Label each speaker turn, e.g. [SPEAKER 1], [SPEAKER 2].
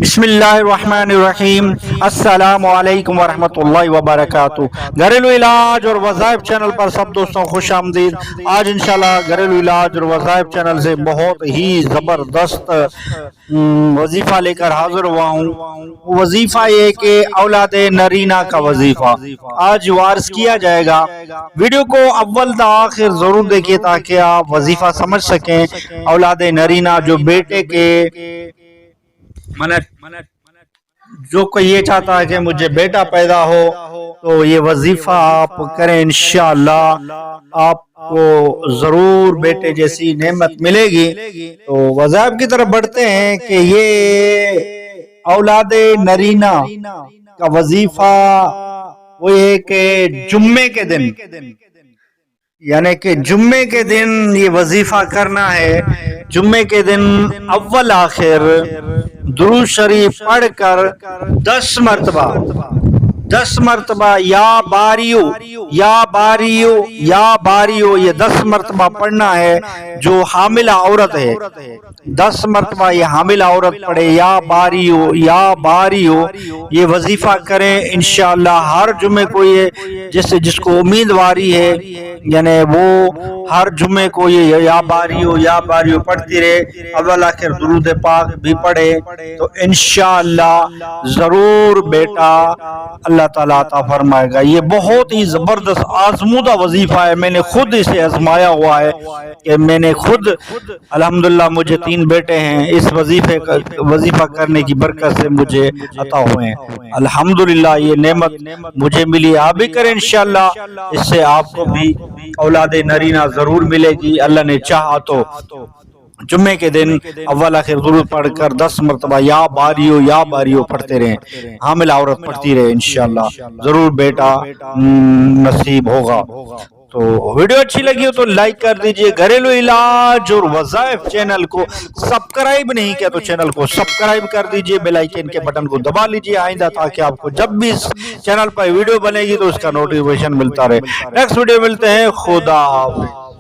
[SPEAKER 1] بسم اللہ الرحمن الرحیم، السلام علیکم ورحمۃ اللہ وبرکاتہ۔ گھریلو علاج اور وظائف چینل پر سب دوستوں خوش آمدید۔ آج انشاءاللہ گھریلو علاج اور وظائف چینل سے بہت ہی زبردست وظیفہ لے کر حاضر ہوا ہوں۔ وظیفہ یہ کہ اولاد نرینہ کا وظیفہ آج وارث کیا جائے گا۔ ویڈیو کو اول تا آخر ضرور دیکھیں تاکہ آپ وظیفہ سمجھ سکیں۔ اولاد نرینہ جو بیٹے کے جو کوئی یہ چاہتا ہے کہ مجھے بیٹا پیدا ہو تو یہ وظیفہ آپ کریں، انشاءاللہ آپ کو ضرور بیٹے جیسی نعمت ملے گی۔ تو وظائف کی طرف بڑھتے ہیں کہ یہ اولاد نرینہ کا وظیفہ وہ یہ کہ جمعے کے دن، یعنی کہ جمعے کے دن یہ وظیفہ کرنا ہے۔ جمعے کے دن اول آخر درود شریف پڑھ کر 10 مرتبہ یا باریو یا باریو یا باریو یہ 10 مرتبہ پڑھنا ہے۔ جو حاملہ عورت ہے 10 مرتبہ یہ حاملہ عورت پڑھے یا باریو یا باریو، یہ وظیفہ کریں انشاءاللہ ہر جمعے کو۔ یہ جس کو امیدواری ہے یعنی وہ ہر جمعے کو یہ یا باریو پڑھتی رہے، اول آخر درود پاک بھی پڑھے تو انشاءاللہ ضرور بیٹا اللہ تعالیٰ عطا فرمائے گا۔ یہ بہت ہی زبردست آزمودہ وظیفہ ہے، میں نے خود اسے آزمایا ہوا ہے کہ میں نے خود الحمدللہ مجھے 3 بیٹے ہیں، اس وظیفہ کرنے کی برکت سے مجھے عطا ہوئے ہیں۔ الحمدللہ یہ نعمت مجھے ملی، آپ بھی کریں انشاءاللہ، اس سے آپ کو بھی اولاد نرینہ ضرور ملے گی اللہ نے چاہا تو۔ جمعے کے دن اول آخر درود پڑھ کر 10 مرتبہ یا باریو پڑھتے رہیں، حاملہ عورت پڑھتی رہے، انشاءاللہ ضرور بیٹا نصیب ہوگا۔ تو ویڈیو اچھی لگی ہو تو لائک کر دیجئے۔ گھریلو علاج اور وظائف چینل کو سبسکرائب نہیں کیا تو چینل کو سبسکرائب کر دیجئے، بیل آئیکن کے بٹن کو دبا لیجئے آئندہ، تاکہ آپ کو جب بھی اس چینل پر ویڈیو بنے گی تو اس کا نوٹیفیکیشن ملتا رہے۔ نیکسٹ ویڈیو ملتے ہیں، خدا حافظ۔